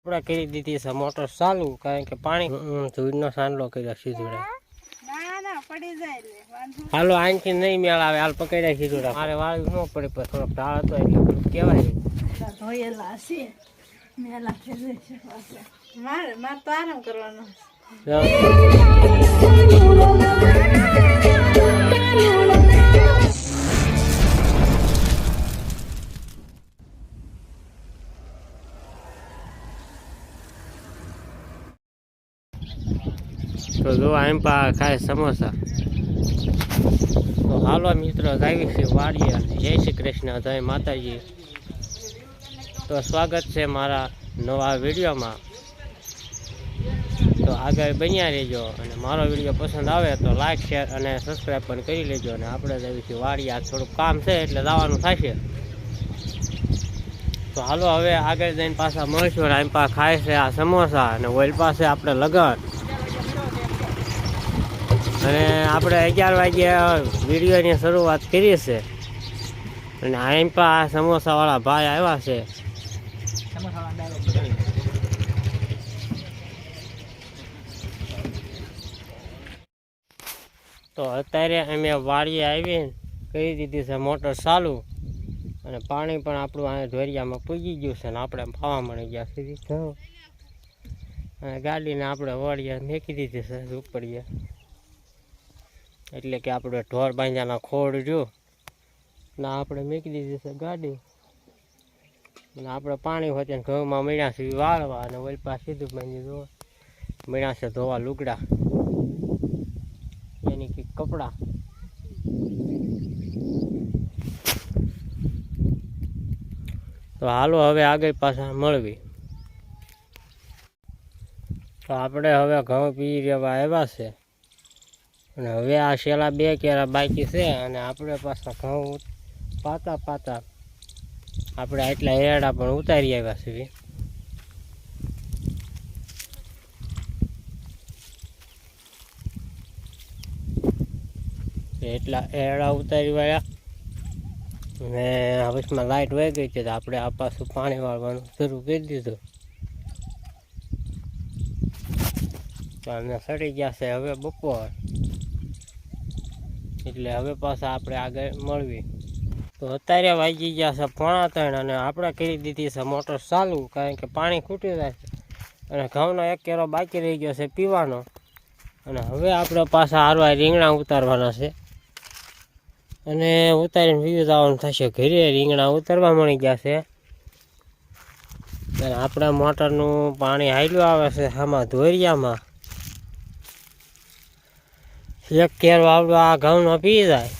આપણે કરી દીધી છે મોટર ચાલુ, કારણ કે પાણી ધૂળનો સાંડલો કર્યો સીધુડા. હાલો આનથી નહીં મેળ આવે, હાલ પકડ્યા સીધુડા. મારે વાળું ન પડે, પણ થોડોક ઢાળ હતો એટલે બધું કહેવાય. મારે તો આરામ કરવાનો. તો જો એમ પા ખાય સમોસા. તો હાલો મિત્રો, આવી છે વાડીએ. જય શ્રી કૃષ્ણ, જય માતાજી. તો સ્વાગત છે મારા નવા વિડીયોમાં. તો આગળ બન્યા રહેજો, અને મારો વિડીયો પસંદ આવે તો લાઈક, શેર અને સબસ્ક્રાઈબ પણ કરી લેજો. અને આપણે જ આવી છીએ વાડીએ. આ થોડુંક કામ છે એટલે જવાનું થશે. તો હાલો હવે આગળ જઈને પાછા મળશું. એમ પા ખાય છે આ સમોસા, અને ઓઇલ પાસે આપણે લગન. અને આપણે 11 વાગ્યા વિડીયોની શરૂઆત કરી છે. અને આમ પા સમોસાવાળા ભાઈ આવ્યા છે. તો અત્યારે અમે વાડીએ આવીને કરી દીધી છે મોટર ચાલુ, અને પાણી પણ આપણું આ ઢોરિયામાં પૂગી ગયું છે. ને આપણે પાવા મળી ગયા સીધી. અને ગાડીને આપણે વાડીએ મેકી દીધી છે ઝૂંપડીએ, એટલે કે આપણે ઢોર બાંધ્યાના ખોડ જો ના આપણે મેકી દીધી છે ગાડી. અને આપણે પાણી હોય ત્યાં ઘઉંમાં મળ્યા છે વાળવા, અને ઓલપા સીધું બાંધી દો મળ્યા છે ધોવા લુગડા, યાની કે કપડા. તો હાલો હવે આગળ પાછા મળવી. તો આપણે હવે ઘઉં પી રહેવા આવ્યા છે, અને હવે આ છેલ્લા 2 કેરા બાકી છે. અને આપણે પાછા ઘઉં પાતા આપણે એટલા એરડા પણ ઉતારી આવ્યા છીએ. એટલા એરડા ઉતારી વાળ્યા. ને હવેમાં લાઇટ વહી ગઈ છે, તો આપણે આ પાછું પાણી વાળવાનું શરૂ કરી દીધું. તો અમે સડી ગયા છે હવે બપોર, એટલે હવે પાછા આપણે આગળ મળવી. તો અત્યારે વાગી ગયા છે 3:30, અને આપણે કરી દીધી છે મોટર ચાલુ, કારણ કે પાણી ખૂટી જાય છે. અને ઘઉંનો 1 કેરો બાકી રહી ગયો છે પીવાનો. અને હવે આપણે પાછા હારવા રીંગણા ઉતારવાના છે, અને ઉતારીને વીવી જવાનું થશે ઘરે. રીંગણા ઉતારવા મળી ગયા છે. અને આપણા મોટરનું પાણી હાલ્યું આવે છે આમાં ધોરિયામાં. 1 કેરો આવડો આ ઘઉંનો પી જાય,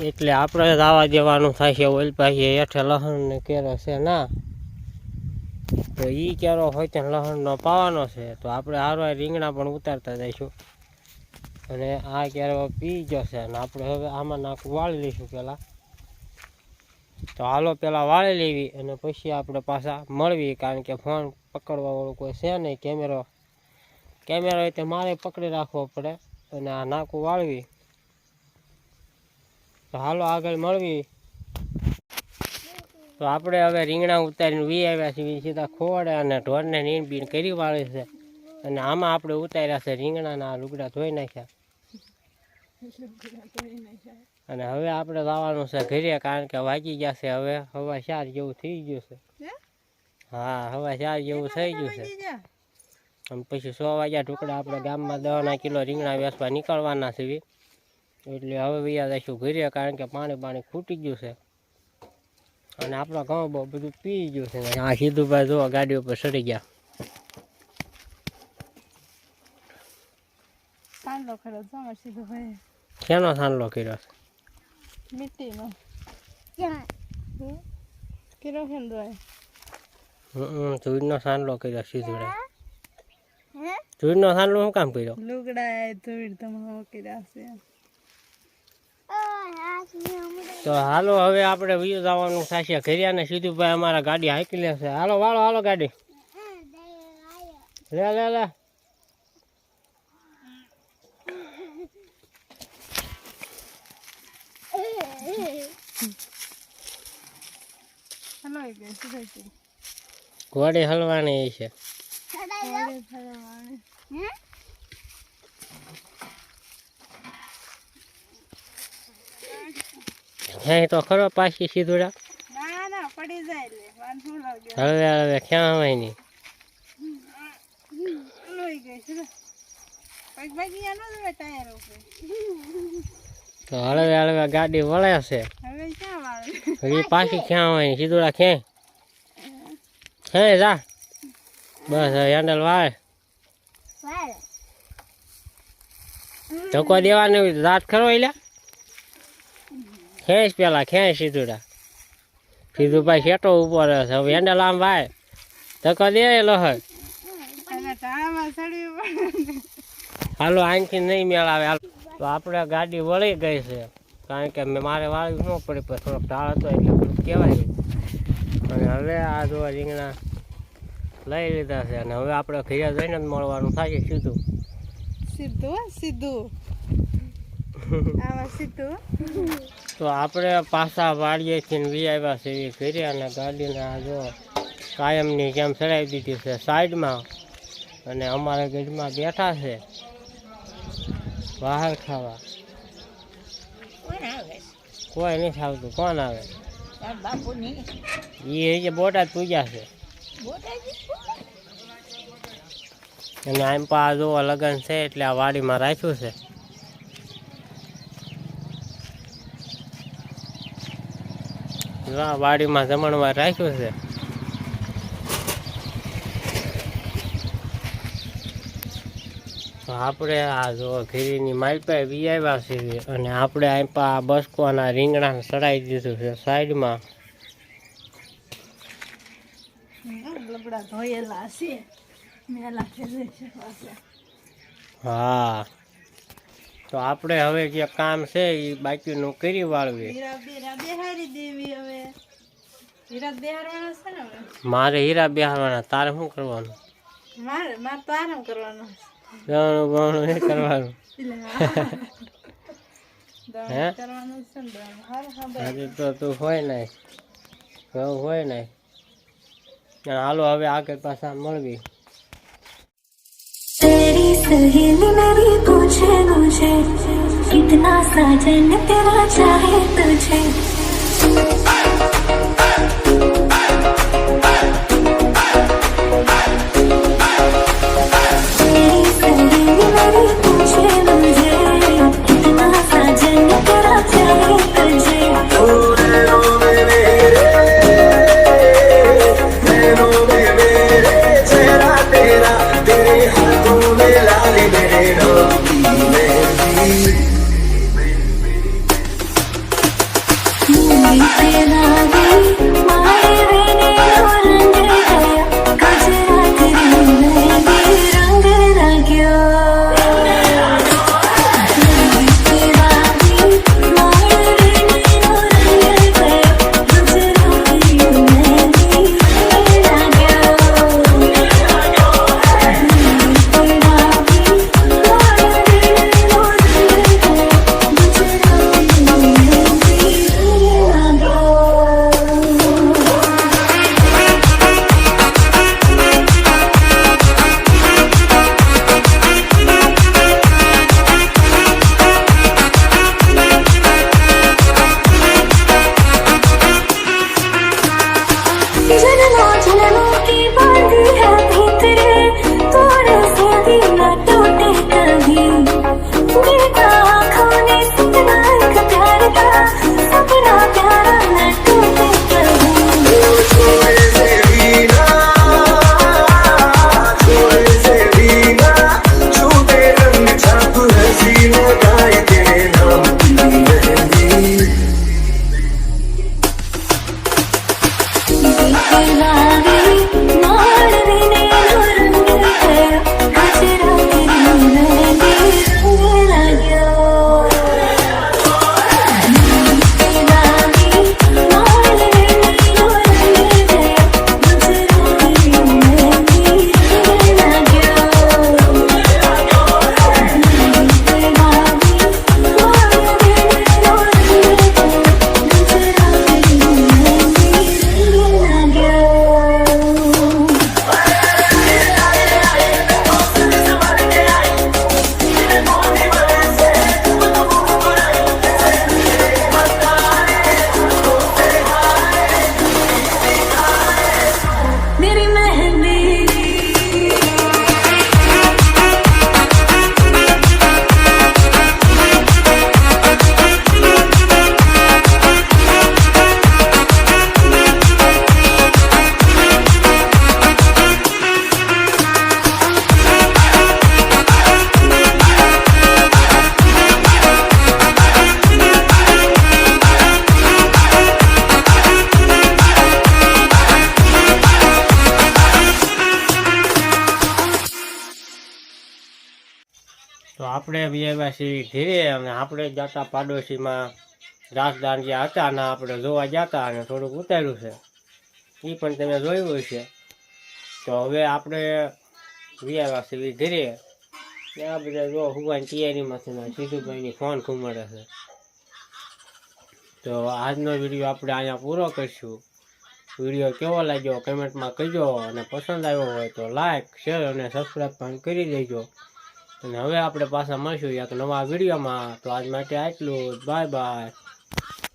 એટલે આપણે દાવા દેવાનું થશે. ઓઇલ પાછી હેઠે લસણને કેરો છે ના, તો એ કેરો હોય ત્યાં લસણનો પાવાનો છે. તો આપણે હારવા રીંગણા પણ ઉતારતા જઈશું. અને આ કેરો પી ગયો છે, અને આપણે હવે આમાં નાખું વાળી લઈશું પહેલાં. તો હાલો પહેલાં વાળી લેવી, અને પછી આપણે પાછા મળવી, કારણ કે ફોન પકડવાવાળું કોઈ છે નહીં. કેમેરો હોય તો મારે પકડી રાખવો પડે, અને આ નાખું વાળવી. તો હાલો આગળ મળવી. તો આપણે હવે રીંગણા ઉતારીને વી આવ્યા છીએ સીધા ખોડે, અને ઢોરને નીણ બીણ કરી વાળી છે. અને આમાં આપણે ઉતાર્યા છે રીંગણાના લુગડા ધોઈ નાખ્યા. અને હવે આપણે જવાનું છે ઘરે, કારણ કે વાગી ગયા છે હવે 4:15 જેવું થઈ ગયું છે. હા, 4:15 જેવું થઈ ગયું છે. અને પછી 6 વાગ્યા ટુકડા આપણે ગામમાં 10 કિલો રીંગણા વેચવા નીકળવાના છે. એટલે હવે વૈયા જઈશું ઘરે, કારણ કે પાણી ખૂટી ગયું છે. અને આપણા ઘઉં બહુ બધું પી ગયું છે. આ સીધુભાઈ જો ગાડી ઉપર ચડી ગયા. સાંડલો ખરો જમા સીધુભાઈ. શેનો સાંડલો કર્યો છે? મીઠીનો. કિલો ખેંદવાય. ધૂળનો સાંડલો કર્યો સીધુડે. ધૂળનો સાંડલો શું કામ કર્યો? લુગડા ધૂળ તમારો કર્યા છે. તો હાલો હવે આપણે વીજ જવાનું થશે ઘરે, અને સીધુભાઈ અમારા ગાડી હાંકી લેશે. હાલો વાળો, હાલો ગાડી લે. Hello again, ઘોડી હલવાની છે. ઘોડે ફરવાની. હે તો ખરો પાછી સીધુડા ના ના પડી જાય લે વાંધો લાગે હવે હવે ક્યાં હોય નહીં. લોહી ગઈ છે પગ ભાગી નો જ ટાયર ઉપર તો હળવે હળવે ગાડી વળે છે. હવે ક્યાં વાળે હવે પાછી ક્યાં હોય નહીં સીધુડા ક્યાંય હે જા બસ હવે હેન્ડલ વાળે ધક્કો દેવાની હોય તો દાંત ખરો એટલે ખેંચ પેલા ખેંચ સીધુડા સીધું ભાઈ શેટો ઉભો રહે છે. હવે હેન્ડલ આમ વાય ધક્કો દે લહર અને ટાળામાં ચડ્યું હાલો આનથી નહીં મેળ આવે. હાલો તો આપણે ગાડી વળી ગઈ છે કારણ કે મારે વાળવી ન પડી પણ થોડોક ઢાળ હતો એટલે બધું કહેવાય. અને હવે આ જો રીંગણા લઈ લીધા છે અને હવે આપણે ઘરે જઈને જ મળવાનું થાય સીધું. સીધું સીધું આમાં સીધું તો આપણે પાછા વાડીએથી વી આવ્યા છે એ ઘરે અને ગાડીને આ જો કાયમની જેમ ચડાવી દીધી છે સાઈડમાં અને અમારા ગઢમાં બેઠા છે બહાર ખાવા. કોઈ નથી આવતું. કોણ આવે? એ જે બોટાદ પૂજા છે અને આમ પા જો લગ્ન છે એટલે આ વાડીમાં રાખ્યું છે. વાડીમાં જમણવાર રાખ્યું છે. તો આપણે આ જો ઘીરીની માલપાઈ વી આવ્યા છીએ અને આપણે આ બસકોના રીંગણા ચડાવી દીધું છે સાઈડમાં. લગડા ધોયેલા છે મેલા છે હા તો આપણે હવે જે કામ છે એ બાકીનું કરી વાળવી. હીરા બેરા બેહારી દેવી હવે હીરા બેહારવાના છે ને હવે મારે હીરા બેહારવાના. તારે શું કરવાનું? મારે તો આરામ કરવાનો જવાનું બવાનું નહીં કરવાનું. હે કરવાનું છે ને આજે તો તું હોય નહીં ઘઉં હોય નહીં. હાલો હવે આગળ પાછા મળવી. तेरी सहेली मेरी पूछे मुझे कितना साजन तेरा चाहे तुझे तेरी सहेली मेरी पूछे मुझे कितना साजन तेरा चाहे तुझे तेरे તો આપણે બી આવ્યા છીએ ધીરે, અને આપણે જતા પાડોશીમાં રાજદાન જે હતા ને આપણે જોવા જતા અને થોડુંક ઉતાર્યું છે, એ પણ તમે જોયું હશે. તો હવે આપણે આવ્યા છીએ ધીરે. આ બધા જો હુવાની તૈયારીમાં સિદ્ધુભાઈની ફોન ઘુમાડે છે. તો આજનો વિડીયો આપણે અહીંયા પૂરો કરીશું. વિડીયો કેવો લાગ્યો કમેન્ટમાં કહેજો, અને પસંદ આવ્યો હોય તો લાઈક, શેર અને સબસ્ક્રાઈબ પણ કરી દેજો. અને હવે આપણે પાછા મળશું એક નવા વિડીયોમાં. તો આજ માટે આટલું. Bye bye.